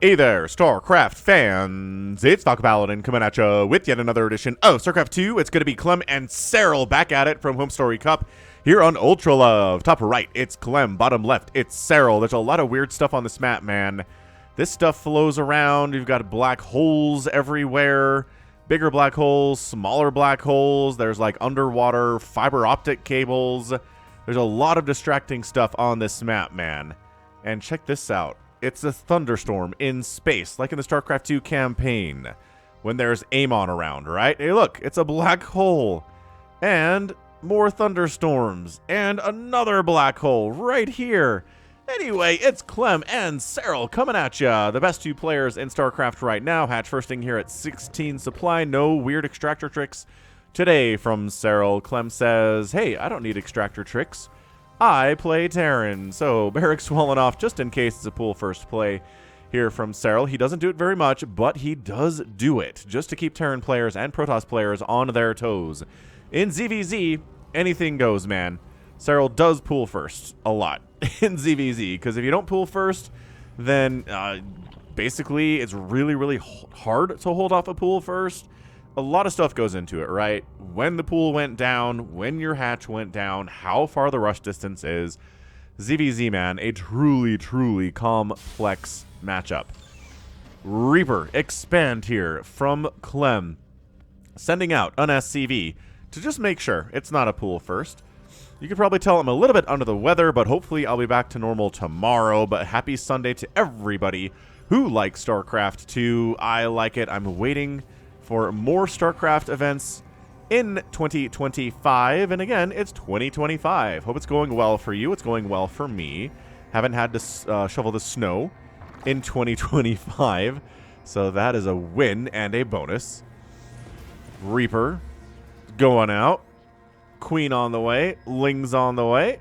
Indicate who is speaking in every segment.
Speaker 1: Hey there, StarCraft fans! It's falconpaladin coming at you with yet another edition of StarCraft 2. It's going to be Clem and Serral back at it from Home Story Cup here on ULTRALOVE. Top right, it's Clem. Bottom left, it's Serral. There's a lot of weird stuff on this map, man. This stuff flows around. You've got black holes everywhere. Bigger black holes, smaller black holes. There's like underwater fiber optic cables. There's a lot of distracting stuff on this map, man. And check this out. It's a thunderstorm in space, like in the StarCraft 2 campaign, when there's Amon around, right? Hey, look, it's a black hole. And more thunderstorms. And another black hole right here. Anyway, it's Clem and Serral coming at ya. The best two players in StarCraft right now. Hatch firsting here at 16 supply. No weird extractor tricks today from Serral. Clem says, hey, I don't need extractor tricks. I play Terran, so Barrack's swollen off just in case it's a pool first play here from Serral. He doesn't do it very much, but he does do it just to keep Terran players and Protoss players on their toes. In ZVZ, anything goes, man. Serral does pool first a lot in ZVZ, because if you don't pool first, then basically it's really, really hard to hold off a pool first. A lot of stuff goes into it, right? When the pool went down, when your hatch went down, how far the rush distance is. ZVZ, man, a truly, truly complex matchup. Reaper, expand here from Clem. Sending out an SCV to just make sure it's not a pool first. You could probably tell I'm a little bit under the weather, but hopefully I'll be back to normal tomorrow. But happy Sunday to everybody who likes StarCraft 2. I like it. I'm waiting for more StarCraft events in 2025. And again, it's 2025. Hope it's going well for you. It's going well for me. Haven't had to shovel the snow in 2025. So that is a win and a bonus. Reaper going out. Queen on the way. Ling's on the way.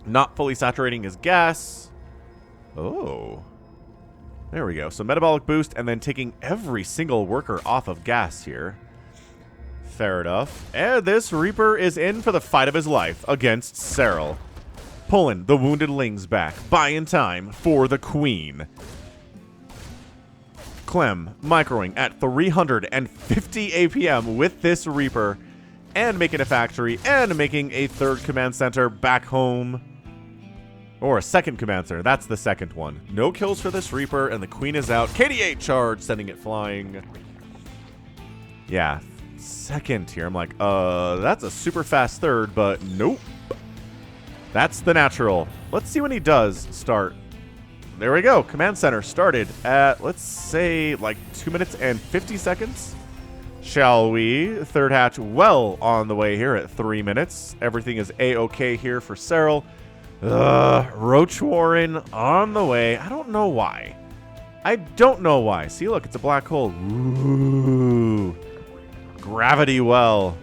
Speaker 1: Not fully saturating his gas. Oh. There we go. So metabolic boost and then taking every single worker off of gas here. Fair enough. And this Reaper is in for the fight of his life against Serral. Pulling the wounded Lings back. Buying time for the Queen. Clem microing at 350 APM with this Reaper. And making a factory. And making a third command center back home. Or a second command center. That's the second one. No kills for this Reaper, and the Queen is out. KD8 charge, sending it flying. Yeah, second here. I'm like, that's a super fast third, but nope. That's the natural. Let's see when he does start. There we go. Command center started at, let's say, like 2 minutes and 50 seconds. Shall we? Third hatch well on the way here at 3 minutes. Everything is A-OK here for Serral. Roach Warren on the way. I don't know why. I don't know why. See, look, it's a black hole. Ooh. Gravity well.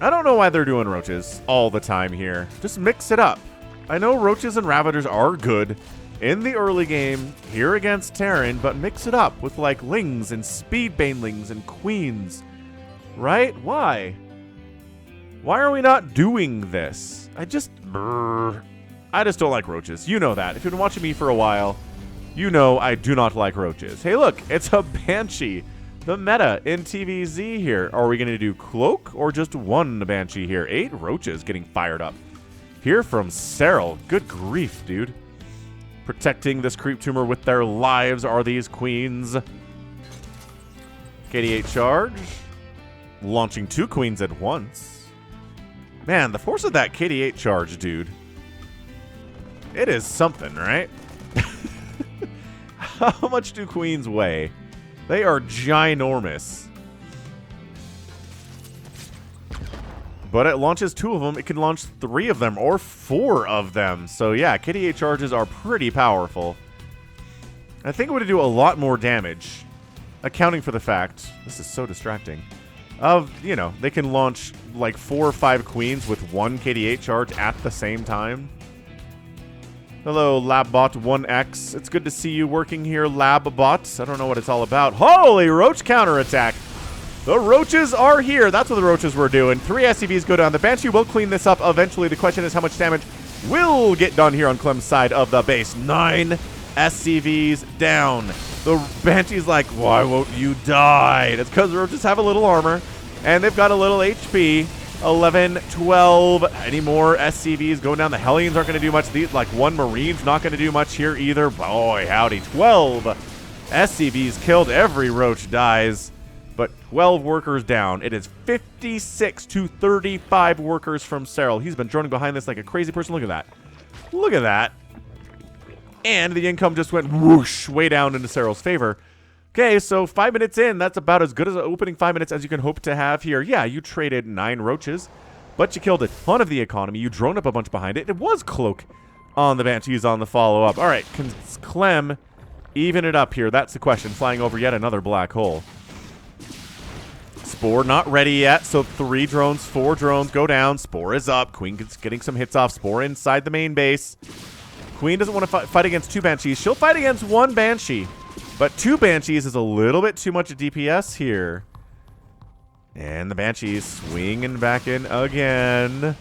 Speaker 1: I don't know why they're doing roaches all the time here. Just mix it up. I know roaches and ravagers are good in the early game here against Terran, but mix it up with like Lings and Speed Banelings and Queens. Right? Why? Why are we not doing this? I just don't like roaches. You know that. If you've been watching me for a while, you know I do not like roaches. Hey, look, it's a Banshee. The meta in TVZ here. Are we going to do Cloak or just one Banshee here? 8 roaches getting fired up. Here from Serral. Good grief, dude. Protecting this creep tumor with their lives are these Queens. KD8 charge. Launching 2 Queens at once. Man, the force of that KD8 charge, dude. It is something, right? How much do Queens weigh? They are ginormous. But it launches 2 of them. It can launch 3 of them or 4 of them. So yeah, KD8 charges are pretty powerful. I think it would do a lot more damage, accounting for the fact, this is so distracting, of, you know, they can launch like 4 or 5 Queens with 1 KD8 charge at the same time. Hello, LabBot1X. It's good to see you working here, LabBot. I don't know what it's all about. Holy Roach counterattack. The roaches are here. That's what the roaches were doing. 3 SCVs go down. The Banshee will clean this up eventually. The question is how much damage will get done here on Clem's side of the base. 9 SCVs down. The Banshee's like, why won't you die? It's because roaches have a little armor, and they've got a little HP. 11, 12, any more SCVs going down. The Hellions aren't going to do much. These, like, one Marine's not going to do much here either. Boy, howdy. 12 SCVs killed. Every roach dies, but 12 workers down. It is 56 to 35 workers from Serral. He's been droning behind this like a crazy person. Look at that. Look at that. And the income just went whoosh way down into Serral's favor. Okay, so 5 minutes in, that's about as good as an opening 5 minutes as you can hope to have here. Yeah, you traded 9 roaches, but you killed a ton of the economy. You droned up a bunch behind it. It was Cloak on the Banshees on the follow-up. All right, can Clem even it up here? That's the question. Flying over yet another black hole. Spore not ready yet, so 3 drones, 4 drones go down. Spore is up. Queen is getting some hits off. Spore inside the main base. Queen doesn't want to fight against 2 Banshees. She'll fight against 1 Banshee. But 2 Banshees is a little bit too much DPS here. And the Banshees swinging back in again.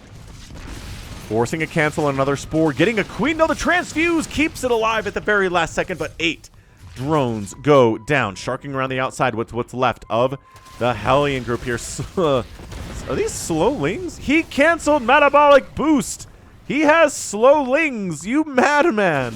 Speaker 1: Forcing a cancel on another Spore. Getting a Queen. No, the Transfuse keeps it alive at the very last second. But 8 drones go down. Sharking around the outside. What's left of the Hellion group here. Are these slowlings? He canceled Metabolic Boost. He has slowlings. You madman.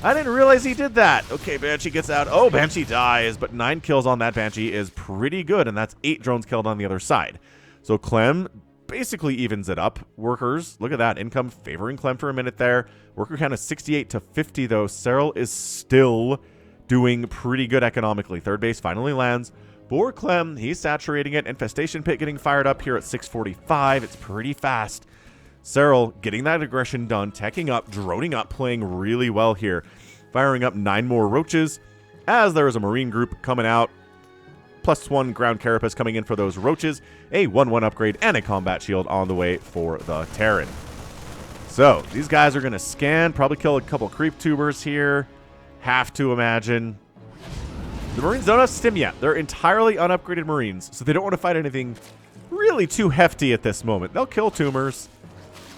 Speaker 1: I didn't realize he did that. Okay, Banshee gets out. Oh, Banshee dies, but 9 kills on that Banshee is pretty good, and that's 8 drones killed on the other side. So Clem basically evens it up. Workers, look at that. Income favoring Clem for a minute there. Worker count is 68 to 50, though. Serral is still doing pretty good economically. Third base finally lands. For Clem, he's saturating it. Infestation Pit getting fired up here at 6:45. It's pretty fast. Serral getting that aggression done, teching up, droning up, playing really well here. Firing up 9 more roaches as there is a Marine group coming out. +1 ground carapace coming in for those roaches. A 1/1 upgrade and a combat shield on the way for the Terran. So these guys are going to scan, probably kill a couple creep tubers here. Have to imagine. The Marines don't have stim yet. They're entirely unupgraded Marines, so they don't want to fight anything really too hefty at this moment. They'll kill tumors.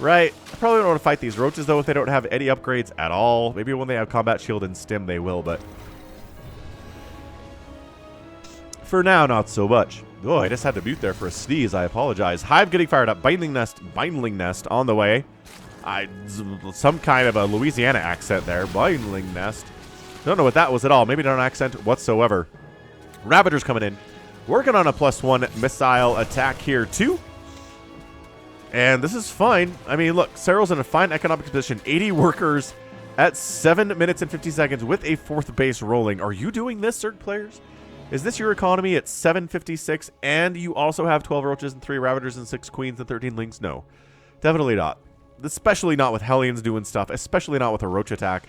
Speaker 1: Right. I probably don't want to fight these roaches, though, if they don't have any upgrades at all. Maybe when they have combat shield and stim, they will, but for now, not so much. Oh, I just had to mute there for a sneeze. I apologize. Hive getting fired up. Bindling nest on the way. Some kind of a Louisiana accent there. Bindling nest. Don't know what that was at all. Maybe not an accent whatsoever. Ravagers coming in. Working on a +1 missile attack here, too. And this is fine. I mean, look, Serral's in a fine economic position. 80 workers at 7 minutes and 50 seconds with a 4th base rolling. Are you doing this, Zerg players? Is this your economy at 756 and you also have 12 roaches and 3 ravagers and 6 queens and 13 lings? No, definitely not. Especially not with Hellions doing stuff. Especially not with a roach attack.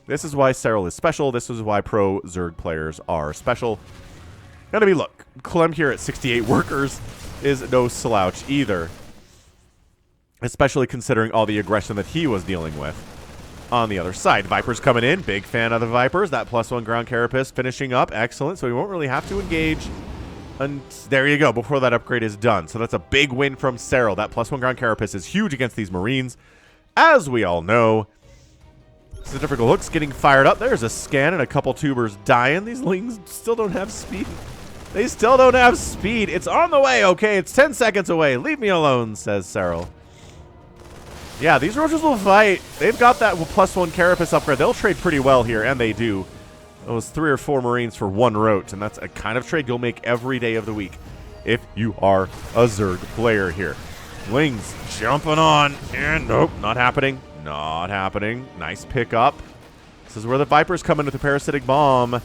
Speaker 1: This is why Serral is special. This is why pro Zerg players are special. And I mean, look, Clem here at 68 workers is no slouch either. Especially considering all the aggression that he was dealing with on the other side. Vipers coming in. Big fan of the Vipers. That +1 ground carapace finishing up. Excellent. So we won't really have to engage. And there you go, before that upgrade is done. So that's a big win from Serral. That +1 ground carapace is huge against these Marines, as we all know. Centrifugal hooks getting fired up. There's a scan and a couple tubers dying. These lings still don't have speed. They still don't have speed. It's on the way, okay? It's 10 seconds away. Leave me alone, says Serral. Yeah, these roaches will fight. They've got that +1 carapace upgrade. They'll trade pretty well here, and they do. Those 3 or 4 Marines for 1 roach, and that's a kind of trade you'll make every day of the week if you are a Zerg player here. Lings jumping on, and nope, not happening. Not happening. Nice pickup. This is where the Vipers come in with a parasitic bomb.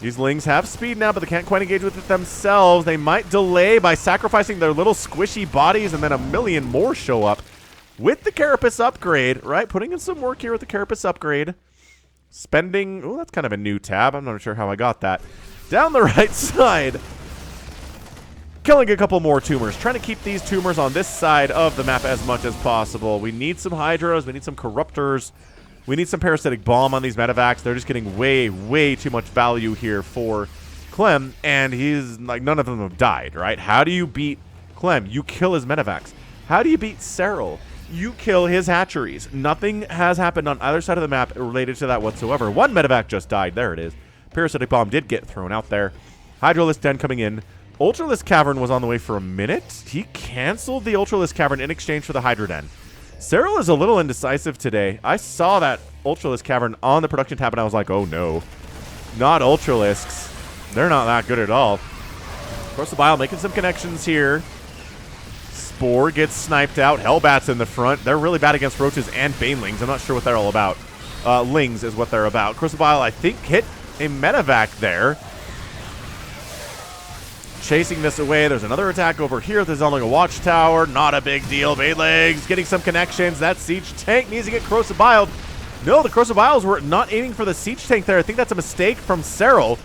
Speaker 1: These Lings have speed now, but they can't quite engage with it themselves. They might delay by sacrificing their little squishy bodies, and then a million more show up with the carapace upgrade, right? Putting in some work here with the carapace upgrade. Spending, oh, that's kind of a new tab. I'm not sure how I got that. Down the right side. Killing a couple more tumors. Trying to keep these tumors on this side of the map as much as possible. We need some Hydras. We need some Corruptors. We need some Parasitic Bomb on these medevacs. They're just getting way, way too much value here for Clem. And he's like, none of them have died, right? How do you beat Clem? You kill his medevacs. How do you beat Serral? you kill his hatcheries. Nothing has happened on either side of the map related to that whatsoever. One medevac just died. There it is. Parasitic Bomb did get thrown out there. Hydralisk Den coming in. Ultralisk Cavern was on the way for a minute. He canceled the Ultralisk Cavern in exchange for the Hydra Den. Serral is a little indecisive today. I saw that Ultralisk Cavern on the production tab and I was like, oh no. Not Ultralisks. They're not that good at all. Across the Bile making some connections here. Spore gets sniped out. Hellbat's in the front. They're really bad against roaches and banelings. I'm not sure what they're all about. Lings is what they're about. Across the Bile, I think, hit a medevac there. Chasing this away. There's another attack over here. There's only a watchtower. Not a big deal. Banelings getting some connections. That siege tank needs to get corrosive biled. No, the corrosive biles were not aiming for the siege tank there. I think that's a mistake from Serral.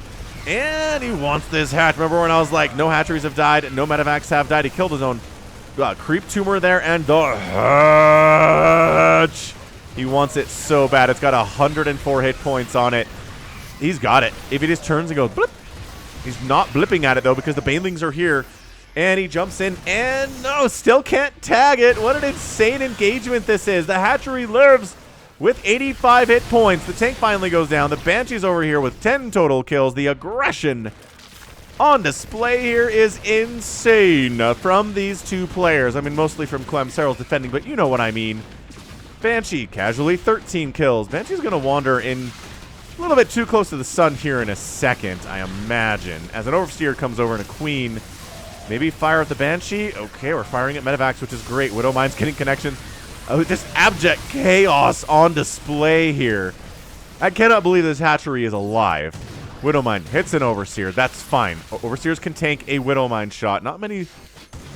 Speaker 1: And he wants this hatch. Remember when I was like, no hatcheries have died, no medevacs have died. He killed his own creep tumor there and the hatch. He wants it so bad. It's got 104 hit points on it. He's got it. If he just turns and goes blip. He's not blipping at it though because the banelings are here. And he jumps in and no, still can't tag it. What an insane engagement this is. The hatchery lives with 85 hit points. The tank finally goes down. The Banshee's over here with 10 total kills. The aggression on display here is insane from these two players. I mean, mostly from Clem. Serral's defending, but you know what I mean. Banshee casually 13 kills. Banshee's going to wander in a little bit too close to the sun here in a second, I imagine. As an Overseer comes over and a Queen. Maybe fire at the Banshee. Okay, we're firing at medevacs, which is great. Widowmine's getting connections. Oh, just abject chaos on display here. I cannot believe this hatchery is alive. Widowmine hits an Overseer. That's fine. Overseers can tank a Widowmine shot. Not many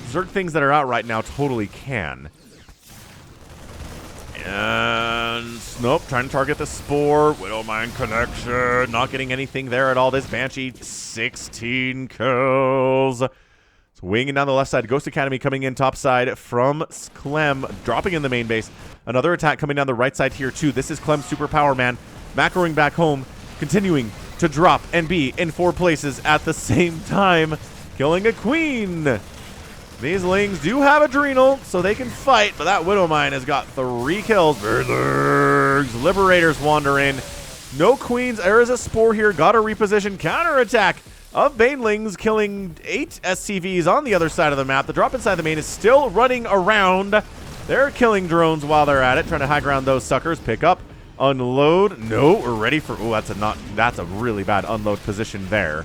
Speaker 1: Zerg things that are out right now totally can. And nope, trying to target the Spore. Widowmine connection. Not getting anything there at all. This Banshee, 16 kills. Winging down the left side. Ghost Academy coming in top side from Clem. Dropping in the main base. Another attack coming down the right side here too. This is Clem's superpower man. Macroing back home. Continuing to drop and be in 4 places at the same time. Killing a Queen. These Lings do have Adrenal, so they can fight. But that Widowmine has got 3 kills. Liberators wander in. No Queens. There is a Spore here. Got a reposition. Counterattack of Banelings, killing 8 SCVs on the other side of the map. The drop inside the main is still running around. They're killing drones while they're at it, trying to high ground those suckers. Pick up, unload. No, we're ready for. Oh, that's a really bad unload position there.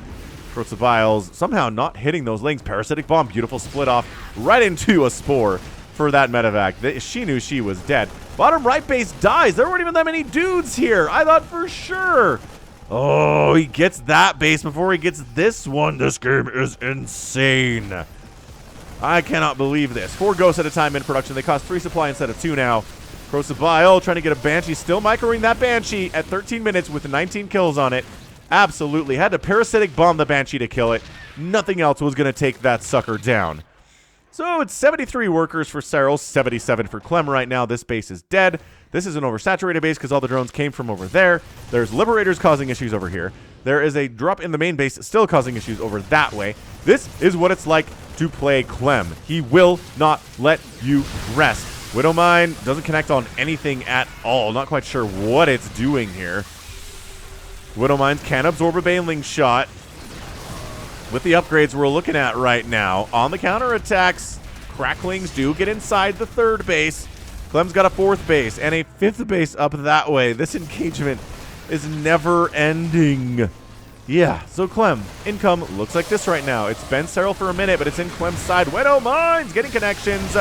Speaker 1: Corrosive Vials somehow not hitting those Lings. Parasitic Bomb, beautiful split off right into a Spore for that medevac. She knew she was dead. Bottom right base dies. There weren't even that many dudes here. I thought for sure. Oh, he gets that base before he gets this one. This game is insane. I cannot believe this. 4 ghosts at a time in production. They cost 3 supply instead of 2 now. Corrosive Bile trying to get a Banshee. Still microing that Banshee at 13 minutes with 19 kills on it. Absolutely. Had to Parasitic Bomb the Banshee to kill it. Nothing else was going to take that sucker down. So it's 73 workers for Serral, 77 for Clem right now. This base is dead. This is an oversaturated base because all the drones came from over there. There's Liberators causing issues over here. There is a drop in the main base still causing issues over that way. This is what it's like to play Clem. He will not let you rest. Widowmine doesn't connect on anything at all. Not quite sure what it's doing here. Widowmines can absorb a Baneling shot. With the upgrades we're looking at right now, on the counterattacks, Cracklings do get inside the 3rd base. Clem's got a 4th base and a 5th base up that way. This engagement is never ending. Yeah, so Clem, income looks like this right now. It's been Serral for a minute, but it's in Clem's side. Widowmines getting connections.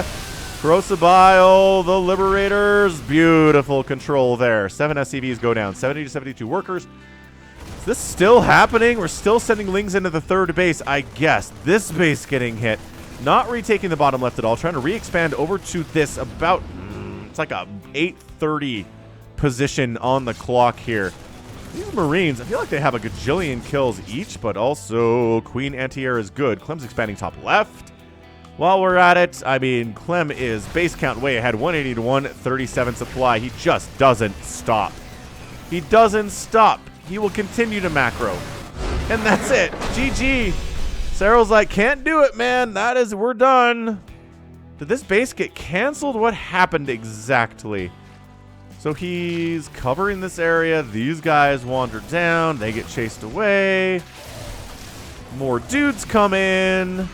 Speaker 1: Corrosive Bile, the Liberators. Beautiful control there. 7 SCVs go down. 70 to 72 workers. Is this still happening? We're still sending Lings into the 3rd base, I guess. This base getting hit. Not retaking the bottom left at all. Trying to re-expand over to this about... It's like a 8:30 position on the clock here. These Marines, I feel like they have a gajillion kills each, but also Queen Anti-Air is good. Clem's expanding top left. While we're at it, I mean, Clem is base count way ahead. 180 to 137 supply. He just doesn't stop. He doesn't stop. He will continue to macro. And that's it. GG. Serral's like, can't do it, man. We're done. Did this base get canceled? What happened exactly? So he's covering this area. These guys wander down. They get chased away. More dudes come in.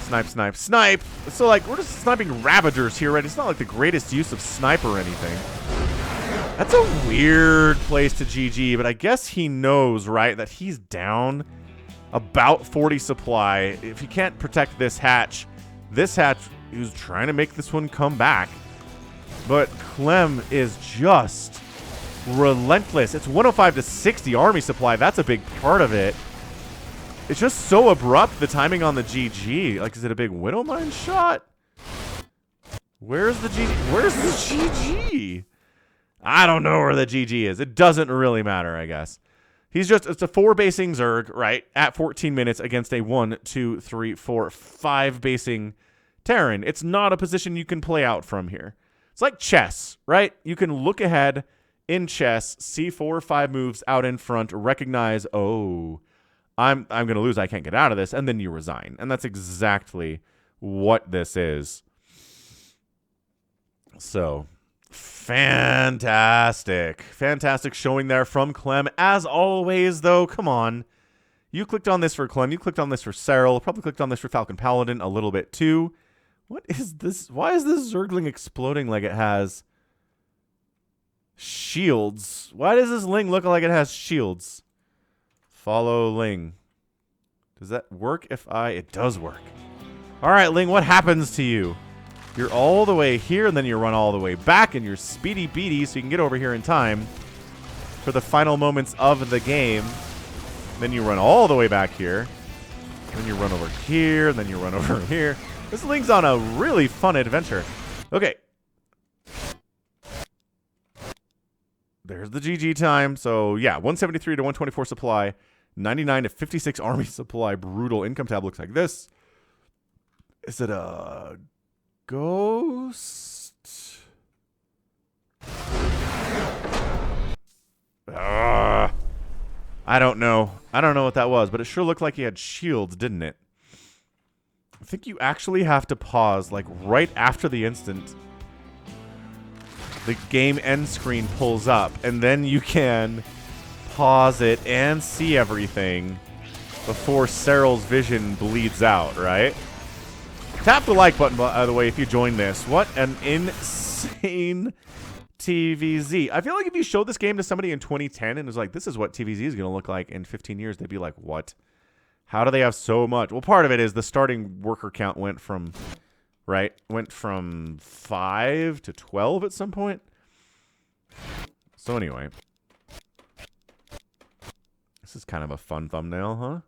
Speaker 1: Snipe, snipe, snipe. So, like, we're just sniping Ravagers here, right? It's not like the greatest use of sniper or anything. That's a weird place to GG, but I guess he knows, right, that he's down about 40 supply. If he can't protect this hatch, he was trying to make this one come back. But Clem is just relentless. It's 105 to 60 army supply. That's a big part of it. It's just so abrupt, the timing on the GG. Like, is it a big Widowmine shot? Where's the GG? Where's the GG? I don't know where the GG is. It doesn't really matter, I guess. It's a 4 basing Zerg, right, at 14 minutes against a 1, 2, 3, 4, 5 basing Terran. It's not a position you can play out from here. It's like chess, right? You can look ahead in chess, see 4 or 5 moves out in front, recognize, oh, I'm going to lose. I can't get out of this. And then you resign. And that's exactly what this is. So, fantastic. Fantastic showing there from Clem. As always, though, come on. You clicked on this for Clem. You clicked on this for Serral. Probably clicked on this for falconpaladin a little bit, too. What is this? Why is this Zergling exploding like it has shields? Why does this Ling look like it has shields? Follow Ling. Does that work if it does work. All right, Ling, what happens to you? You're all the way here, and then you run all the way back, and you're speedy beady, so you can get over here in time for the final moments of the game. Then you run all the way back here. Then you run over here, and then you run over here. This Ling's on a really fun adventure. Okay. There's the GG time. So, yeah, 173 to 124 supply. 99 to 56 army supply. Brutal. Income tab looks like this. Is it a ghost? I don't know. I don't know what that was, but it sure looked like he had shields, didn't it? I think you actually have to pause, like, right after the instant the game end screen pulls up, and then you can pause it and see everything before Serral's vision bleeds out, right? Tap the like button, by the way, if you joined this. What an insane TVZ. I feel like if you showed this game to somebody in 2010 and was like, this is what TVZ is going to look like in 15 years, they'd be like, what? How do they have so much? Well, part of it is the starting worker count went from, right? Went from 5 to 12 at some point. So anyway. This is kind of a fun thumbnail, huh?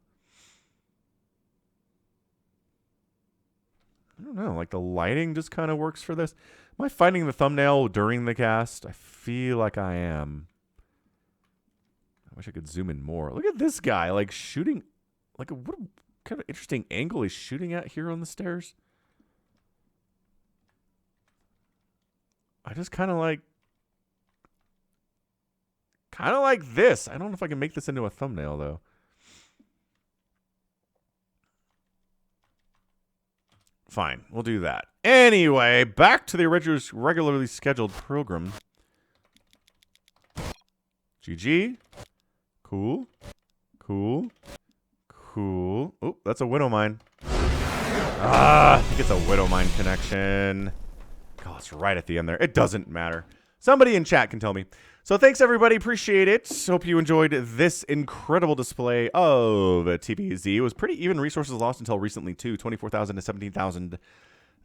Speaker 1: I don't know. Like, the lighting just kind of works for this. Am I finding the thumbnail during the cast? I feel like I am. I wish I could zoom in more. Look at this guy, like, shooting. Like, what kind of interesting angle he's shooting at here on the stairs. I just kind of like this. I don't know if I can make this into a thumbnail, though. Fine, we'll do that. Anyway, back to the regularly scheduled program. GG. Cool. Cool. Cool. Oh, that's a Widowmine. I think it's a Widowmine connection. God, it's right at the end there. It doesn't matter. Somebody in chat can tell me. So thanks, everybody. Appreciate it. Hope you enjoyed this incredible display of TPZ. It was pretty even resources lost until recently, too. 24,000 to 17,000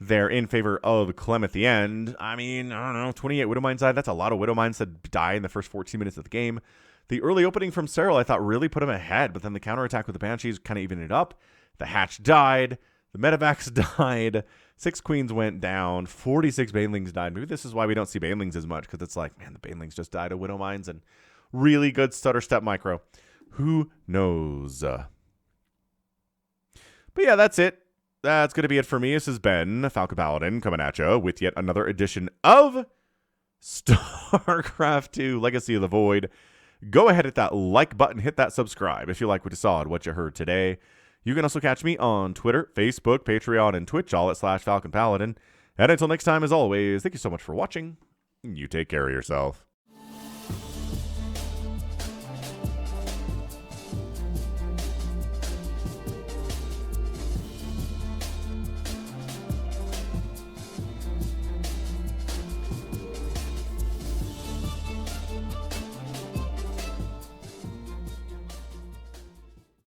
Speaker 1: there in favor of Clem at the end. I mean, I don't know, 28 Widowmines died. That's a lot of Widowmines that die in the first 14 minutes of the game. The early opening from Serral, I thought, really put him ahead, but then the counterattack with the Banshees kind of evened it up. The hatch died. The medevacs died. 6 queens went down. 46 banelings died. Maybe this is why we don't see banelings as much, because it's like, man, the banelings just died of Widowmines and really good stutter step micro. Who knows? But yeah, that's it. That's going to be it for me. This has been falconpaladin coming at you with yet another edition of StarCraft 2 Legacy of the Void. Go ahead, hit that like button, hit that subscribe if you like what you saw and what you heard today. You can also catch me on Twitter, Facebook, Patreon, and Twitch, all at /falconpaladin. And until next time, as always, thank you so much for watching. You take care of yourself.